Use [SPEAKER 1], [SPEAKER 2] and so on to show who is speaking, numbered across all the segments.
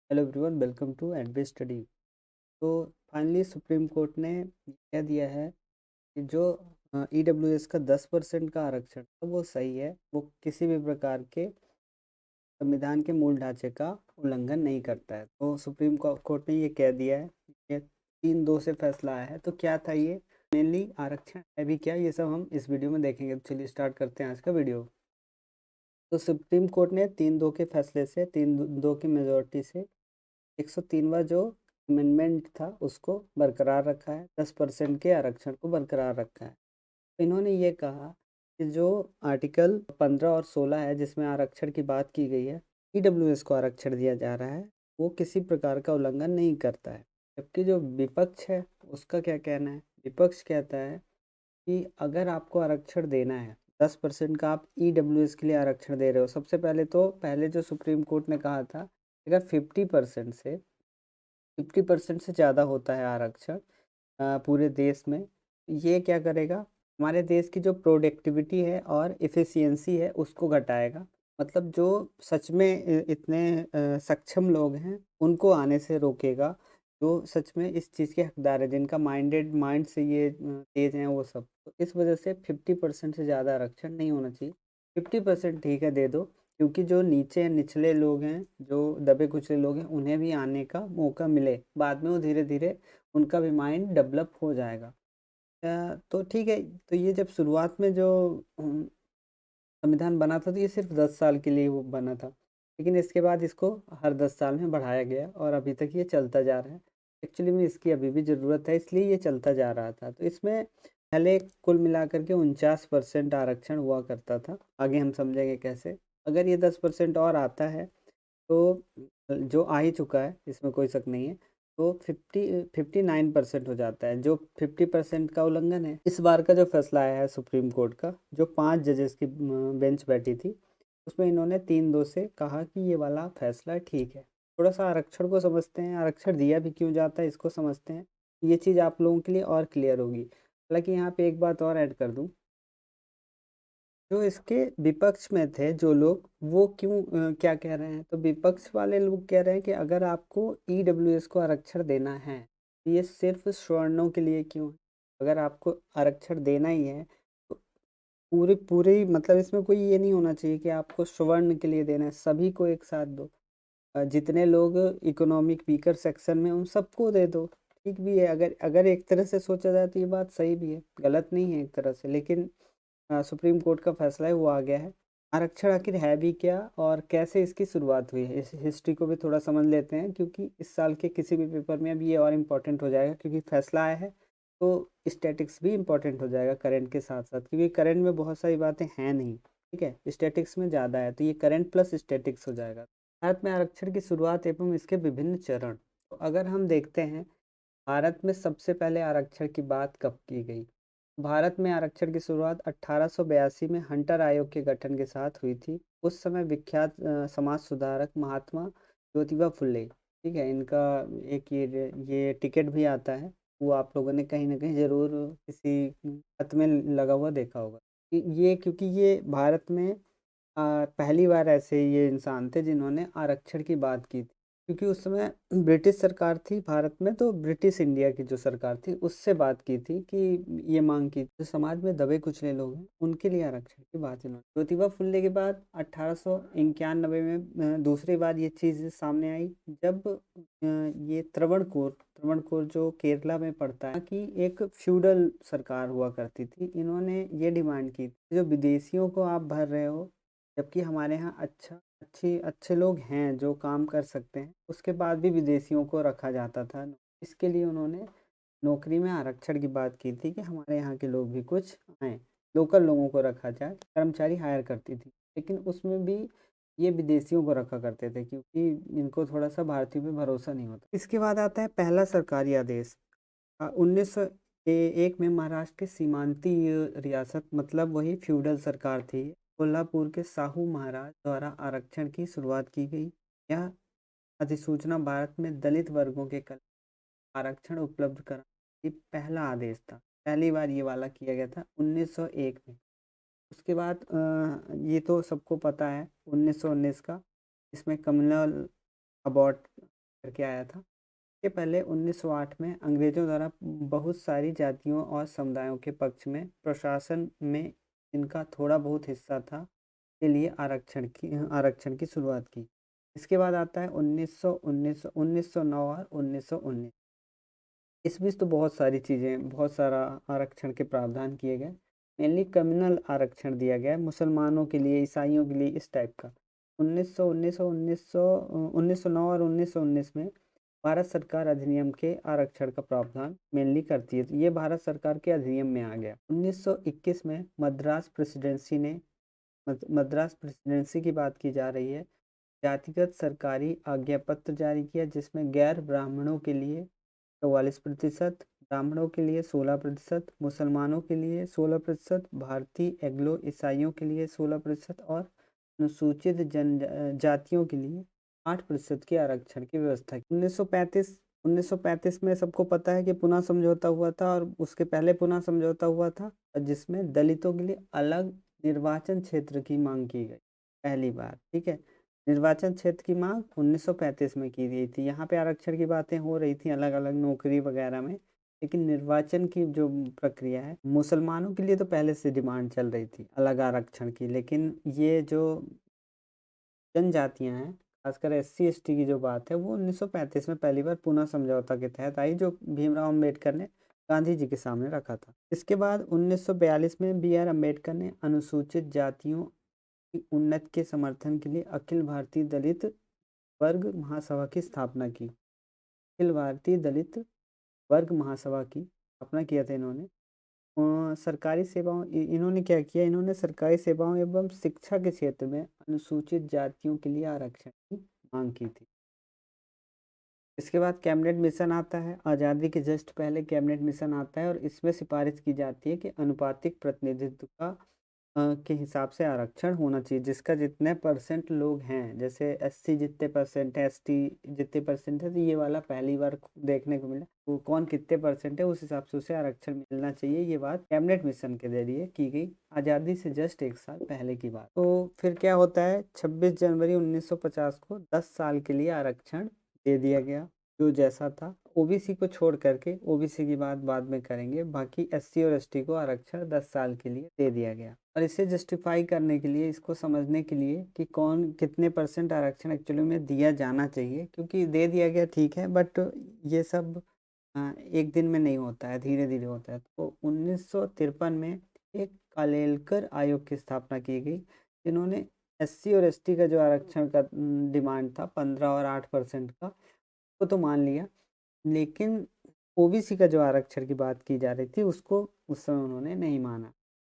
[SPEAKER 1] Hello everyone, welcome to एडवे study. तो finally supreme court ने कह दिया है कि जो ईडब्ल्यूएस का 10% का आरक्षण था वो सही है। वो किसी भी प्रकार के संविधान के मूल ढांचे का उल्लंघन नहीं करता है। तो सुप्रीम कोर्ट ने ये कह दिया है। ये 3-2 से फैसला आया है। तो क्या था ये, मेनली आरक्षण है भी क्या, ये सब हम इस वीडियो में देखेंगे। तो चलिए स्टार्ट करते हैं आज का वीडियो। तो सुप्रीम कोर्ट ने 3-2 के फैसले से, 3-2 की मेजोरिटी से 103वां जो अमेंडमेंट था उसको बरकरार रखा है। 10% के आरक्षण को बरकरार रखा है। तो इन्होंने ये कहा कि जो आर्टिकल 15 और 16 है जिसमें आरक्षण की बात की गई है, ईडब्ल्यूएस को आरक्षण दिया जा रहा है, वो किसी प्रकार का उल्लंघन नहीं करता है। जबकि जो विपक्ष है उसका क्या कहना है। विपक्ष कहता है कि अगर आपको आरक्षण देना है 10% का, आप ईडब्ल्यूएस के लिए आरक्षण दे रहे हो। सबसे पहले तो पहले जो सुप्रीम कोर्ट ने कहा था, अगर 50% से ज़्यादा होता है आरक्षण पूरे देश में, ये क्या करेगा, हमारे देश की जो प्रोडक्टिविटी है और इफ़िशियंसी है उसको घटाएगा। मतलब जो सच में इतने सक्षम लोग हैं उनको आने से रोकेगा, जो सच में इस चीज़ के हकदार है, जिनका माइंड से ये तेज हैं वो सब। तो इस वजह से 50% से ज़्यादा आरक्षण नहीं होना चाहिए। 50% ठीक है, दे दो, क्योंकि जो नीचे निचले लोग हैं, जो दबे कुचले लोग हैं, उन्हें भी आने का मौका मिले। बाद में वो धीरे धीरे उनका भी माइंड डेवलप हो जाएगा। तो ठीक है। तो ये जब शुरुआत में जो संविधान बना था तो ये सिर्फ 10 साल के लिए वो बना था, लेकिन इसके बाद इसको हर 10 साल में बढ़ाया गया और अभी तक ये चलता जा रहा है। एक्चुअली में इसकी अभी भी ज़रूरत है, इसलिए ये चलता जा रहा था। तो इसमें पहले कुल मिलाकर के 49% आरक्षण हुआ करता था। आगे हम समझेंगे कैसे। अगर ये 10% और आता है तो जो आ ही चुका है, इसमें कोई शक नहीं है, तो 59% हो जाता है, जो 50% का उल्लंघन है। इस बार का जो फैसला आया है सुप्रीम कोर्ट का, जो 5 जजेस की बेंच बैठी थी, उसमें इन्होंने 3-2 से कहा कि ये वाला फैसला ठीक है। थोड़ा सा आरक्षण को समझते हैं, आरक्षण दिया भी क्यों जाता है इसको समझते हैं। ये चीज़ आप लोगों के लिए और क्लियर होगी। हालांकि यहाँ पे एक बात और ऐड कर दूँ, जो इसके विपक्ष में थे जो लोग, वो क्यों क्या कह रहे हैं। तो विपक्ष वाले लोग कह रहे हैं कि अगर आपको ईडब्ल्यूएस को आरक्षण देना है, तो ये सिर्फ सवर्णों के लिए क्यों है। अगर आपको आरक्षण देना ही है तो पूरी पूरी, मतलब इसमें कोई ये नहीं होना चाहिए कि आपको सवर्ण के लिए देना है, सभी को एक साथ दो। जितने लोग इकोनॉमिक वीकर सेक्शन में, उन सबको दे दो। ठीक भी है, अगर अगर एक तरह से सोचा जाए तो ये बात सही भी है, गलत नहीं है एक तरह से। लेकिन सुप्रीम कोर्ट का फैसला है, वो आ गया है। आरक्षण आखिर है भी क्या और कैसे इसकी शुरुआत हुई है, इस हिस्ट्री को भी थोड़ा समझ लेते हैं, क्योंकि इस साल के किसी भी पेपर में अभी ये और इम्पोर्टेंट हो जाएगा, क्योंकि फैसला आया है। तो स्टैटिक्स भी इम्पोर्टेंट हो जाएगा करंट के साथ साथ, क्योंकि करंट में बहुत सारी बातें हैं नहीं। ठीक है, स्टैटिक्स में ज़्यादा है, तो ये करंट प्लस स्टैटिक्स हो जाएगा। भारत में आरक्षण की शुरुआत एवं इसके विभिन्न चरण। तो अगर हम देखते हैं, भारत में सबसे पहले आरक्षण की बात कब की गई। भारत में आरक्षण की शुरुआत 1882 में हंटर आयोग के गठन के साथ हुई थी। उस समय विख्यात समाज सुधारक महात्मा ज्योतिबा फुले, ठीक है, इनका एक ये टिकट भी आता है, वो आप लोगों ने कहीं ना कहीं ज़रूर किसी खत में लगा हुआ देखा होगा। ये क्योंकि ये भारत में पहली बार ऐसे ये इंसान थे जिन्होंने आरक्षण की बात की थी। क्योंकि उस समय ब्रिटिश सरकार थी भारत में, तो ब्रिटिश इंडिया की जो सरकार थी उससे बात की थी कि ये मांग की जो समाज में दबे कुचले लोग हैं उनके लिए आरक्षण की बात इन्होंने। ज्योतिबा फुले के बाद 1891 में दूसरी बार ये चीज़ सामने आई, जब ये त्रवणकोर जो केरला में पड़ता है कि एक फ्यूडल सरकार हुआ करती थी। इन्होंने ये डिमांड की थी, जो विदेशियों को आप भर रहे हो, जबकि हमारे यहाँ अच्छे लोग हैं जो काम कर सकते हैं, उसके बाद भी विदेशियों को रखा जाता था। इसके लिए उन्होंने नौकरी में आरक्षण की बात की थी कि हमारे यहाँ के लोग भी कुछ आएँ, लोकल लोगों को रखा जाए। कर्मचारी हायर करती थी, लेकिन उसमें भी ये विदेशियों को रखा करते थे, क्योंकि इनको थोड़ा सा भारतीयों पे भरोसा नहीं होता। इसके बाद आता है पहला सरकारी आदेश। 1901 में महाराष्ट्र के सीमांतीय रियासत, मतलब वही फ्यूडल सरकार थी, कोल्हापुर के साहू महाराज द्वारा आरक्षण की शुरुआत की गई। यह अधिसूचना भारत में दलित वर्गों के कल आरक्षण उपलब्ध करा ये पहला आदेश था। पहली बार ये वाला किया गया था 1901 में। उसके बाद ये तो सबको पता है 1919 का, इसमें कम्युनल अबॉट करके आया था। इसके पहले 1908 में अंग्रेजों द्वारा बहुत सारी जातियों और समुदायों के पक्ष में प्रशासन में इनका थोड़ा बहुत हिस्सा था के लिए आरक्षण की शुरुआत की। इसके बाद आता है 1909 और 1919। इस बीच तो बहुत सारी चीज़ें, बहुत सारा आरक्षण के प्रावधान किए गए। मेनली कम्युनल आरक्षण दिया गया है मुसलमानों के लिए, ईसाइयों के लिए, इस टाइप का। 1909 और 1919 में भारत सरकार अधिनियम के आरक्षण का प्रावधान मेनली करती है, तो ये भारत सरकार के अधिनियम में आ गया। 1921 में मद्रास प्रेसिडेंसी की बात की जा रही है, जातिगत सरकारी आज्ञा पत्र जारी किया, जिसमें गैर ब्राह्मणों के लिए 44%, ब्राह्मणों के लिए 16%, मुसलमानों के लिए 16%, भारतीय एंग्लो ईसाइयों के लिए 16% और अनुसूचित जन जातियों के लिए 8% के आरक्षण की व्यवस्था की। 1935 में सबको पता है कि पुनः समझौता हुआ था, और उसके पहले पुनः समझौता हुआ था जिसमें दलितों के लिए अलग निर्वाचन क्षेत्र की मांग की गई पहली बार। ठीक है, निर्वाचन क्षेत्र की मांग 1935 में की गई थी। यहाँ पे आरक्षण की बातें हो रही थी अलग अलग नौकरी वगैरह में, लेकिन निर्वाचन की जो प्रक्रिया है, मुसलमानों के लिए तो पहले से डिमांड चल रही थी अलग आरक्षण की, लेकिन ये जो जनजातियां हैं, खासकर SC ST की जो बात है, वो 1935 में पहली बार पुनः समझौता के तहत आई, जो भीमराव अम्बेडकर ने गांधी जी के सामने रखा था। इसके बाद 1942 में BR अम्बेडकर ने अनुसूचित जातियों की उन्नति के समर्थन के लिए अखिल भारतीय दलित वर्ग महासभा की स्थापना की। अखिल भारतीय दलित वर्ग महासभा की स्थापना किया था इन्होंने। सरकारी सेवाओं इन्होंने क्या किया, इन्होंने सरकारी सेवाओं एवं शिक्षा के क्षेत्र में अनुसूचित जातियों के लिए आरक्षण की मांग की थी। इसके बाद कैबिनेट मिशन आता है, आज़ादी के जस्ट पहले कैबिनेट मिशन आता है, और इसमें सिफारिश की जाती है कि अनुपातिक प्रतिनिधित्व के हिसाब से आरक्षण होना चाहिए, जिसका जितने परसेंट लोग हैं, जैसे SC जितने परसेंट है, ST जितने परसेंट है, तो ये वाला पहली बार देखने को मिला। वो कौन कितने परसेंट है उस हिसाब से उसे आरक्षण मिलना चाहिए। ये बात कैबिनेट मिशन के जरिए की गई, आज़ादी से जस्ट 1 साल पहले की बात। तो फिर क्या होता है, 26 जनवरी 1950 को 10 साल के लिए आरक्षण दे दिया गया, जो जैसा था। OBC को छोड़ करके, OBC की बात बाद में करेंगे, बाकी SC और ST को आरक्षण 10 साल के लिए दे दिया गया। और इसे जस्टिफाई करने के लिए, इसको समझने के लिए कि कौन कितने परसेंट आरक्षण एक्चुअली में दिया जाना चाहिए, क्योंकि दे दिया गया ठीक है, बट ये सब एक दिन में नहीं होता है, धीरे धीरे होता है। तो 1953 में एक कालेलकर आयोग की स्थापना की गई, जिन्होंने SC और ST का जो आरक्षण का डिमांड था 15 और 8% का, वो तो मान लिया, लेकिन OBC का जो आरक्षण की बात की जा रही थी, उसको उस समय उन्होंने नहीं माना।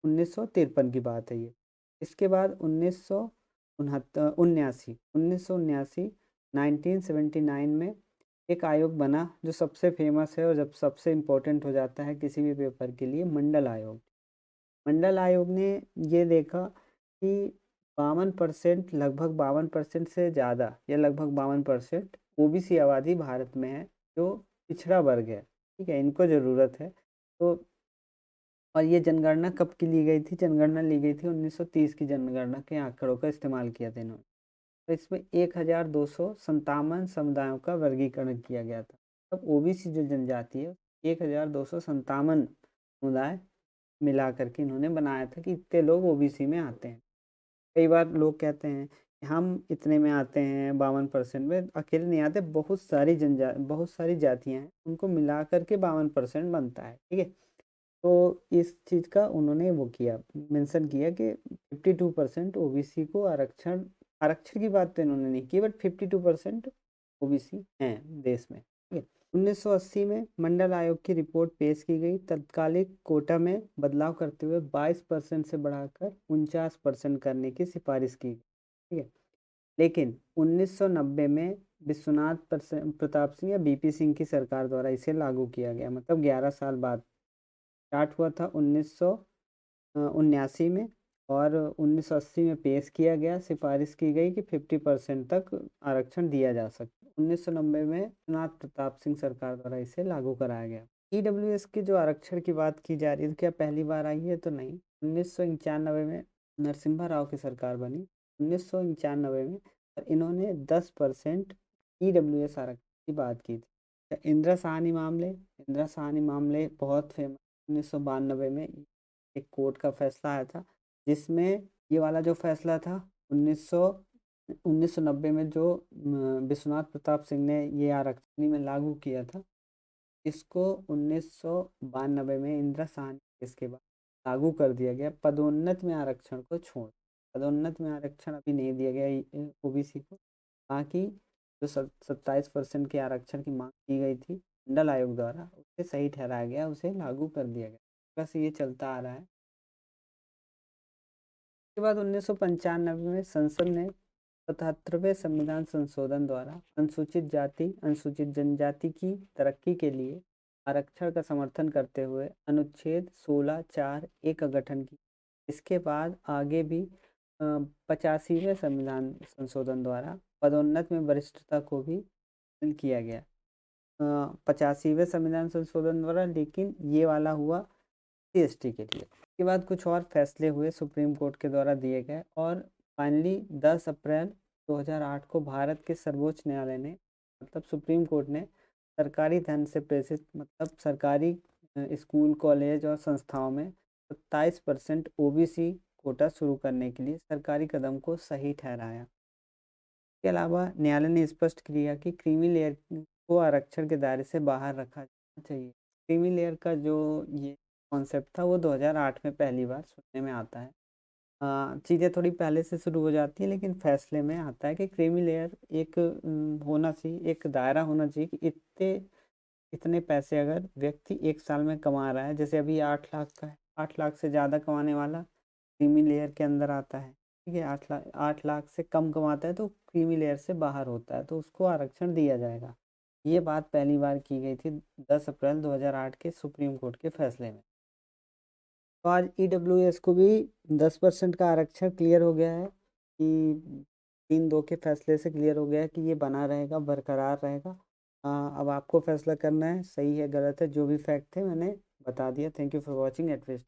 [SPEAKER 1] 1953 की बात है ये। इसके बाद 1979 1979 में एक आयोग बना, जो सबसे फेमस है और जब सबसे इम्पोर्टेंट हो जाता है किसी भी पेपर के लिए, मंडल आयोग। मंडल आयोग ने ये देखा कि 52%, लगभग 52% से ज़्यादा, या लगभग 52% OBC आबादी भारत में है, जो पिछड़ा वर्ग है। ठीक है, इनको ज़रूरत है। तो और ये जनगणना कब की ली गई थी, जनगणना ली गई थी 1930 की जनगणना के आंकड़ों का इस्तेमाल किया था इन्होंने। तो इसमें 1257 समुदायों का वर्गीकरण किया गया था। अब OBC जो जनजाति है, 1257 समुदाय मिला करके इन्होंने बनाया था कि इतने लोग OBC में आते हैं। कई बार लोग कहते हैं कि हम इतने में आते हैं, 52% में, अकेले नहीं आते, बहुत सारी जातियाँ हैं, उनको मिला करके 52% बनता है। ठीक है, तो इस चीज़ का उन्होंने वो किया, मेंशन किया कि 52% OBC को आरक्षण आरक्षण की बात तो इन्होंने नहीं की, बट 52% OBC हैं देश में। ठीक है, 1980 में मंडल आयोग की रिपोर्ट पेश की गई, तत्कालिक कोटा में बदलाव करते हुए 22% से बढ़ाकर 49% करने की सिफारिश की। ठीक है, लेकिन 1990 में विश्वनाथ प्रताप सिंह या BP सिंह की सरकार द्वारा इसे लागू किया गया, मतलब 11 साल बाद। स्टार्ट हुआ था 1979 में, और 1980 में पेश किया गया, सिफारिश की गई कि 50% तक आरक्षण दिया जा सकता। 1990 में विश्वनाथ प्रताप सिंह सरकार द्वारा इसे लागू कराया गया। EWS के जो आरक्षण की बात की जा रही है, क्या पहली बार आई है? तो नहीं, 1991 में नरसिम्हा राव की सरकार बनी 1991 में, और इन्होंने 10% EWS आरक्षण की बात की थी। इंदिरा साहनी मामले, इंदिरा साहनी मामले बहुत फेमस। 1992 में एक कोर्ट का फैसला आया था, जिसमें ये वाला जो फैसला था 1990 में जो विश्वनाथ प्रताप सिंह ने ये आरक्षण में लागू किया था, इसको 1992 में इंदिरा साहनी केस के बाद लागू कर दिया गया। पदोन्नत में आरक्षण को छोड़, पदोन्नत में आरक्षण अभी नहीं दिया गया ओबीसी को। बाकी जो 27% के आरक्षण की मांग की गई थी मंडल आयोग द्वारा, उसे सही ठहराया गया, उसे लागू कर दिया गया। बस ये चलता आ रहा है। उसके बाद 1995 में संसद ने 77वें संविधान संशोधन द्वारा अनुसूचित जाति अनुसूचित जनजाति की तरक्की के लिए आरक्षण का समर्थन करते हुए अनुच्छेद 16(4) का गठन किया। इसके बाद आगे भी 85वें संविधान संशोधन द्वारा पदोन्नत में वरिष्ठता को भी किया गया। 85वें संविधान संशोधन द्वारा, लेकिन ये वाला हुआ एसटी के लिए। इसके बाद कुछ और फैसले हुए सुप्रीम कोर्ट के द्वारा दिए गए, और फाइनली 10 अप्रैल 2008 को भारत के सर्वोच्च न्यायालय ने, मतलब सुप्रीम कोर्ट ने, सरकारी धन से प्रेषित, मतलब सरकारी स्कूल कॉलेज और संस्थाओं में 27% ओबीसी कोटा शुरू करने के लिए सरकारी कदम को सही ठहराया। इसके अलावा न्यायालय ने स्पष्ट किया कि क्रीमी लेयर को आरक्षण के दायरे से बाहर रखा जाना चाहिए। क्रीमी लेयर का जो ये कॉन्सेप्ट था वो 2008 में पहली बार सुनने में आता है। चीज़ें थोड़ी पहले से शुरू हो जाती है, लेकिन फैसले में आता है कि क्रीमी लेयर एक होना चाहिए, एक दायरा होना चाहिए कि इतने पैसे अगर व्यक्ति एक साल में कमा रहा है, जैसे अभी 8 लाख का है, 8 लाख से ज़्यादा कमाने वाला क्रीमी लेयर के अंदर आता है। ठीक है, 8 लाख से कम कमाता है तो क्रीमी लेयर से बाहर होता है, तो उसको आरक्षण दिया जाएगा। ये बात पहली बार की गई थी 10 अप्रैल 2008 के सुप्रीम कोर्ट के फैसले में। तो आज ईडब्ल्यूएस को भी 10% का आरक्षण क्लियर हो गया है कि 3-2 के फैसले से क्लियर हो गया है कि ये बना रहेगा, बरकरार रहेगा। अब आपको फैसला करना है, सही है गलत है, जो भी फैक्ट थे मैंने बता दिया। थैंक यू फॉर वॉचिंग एट वेस्ट।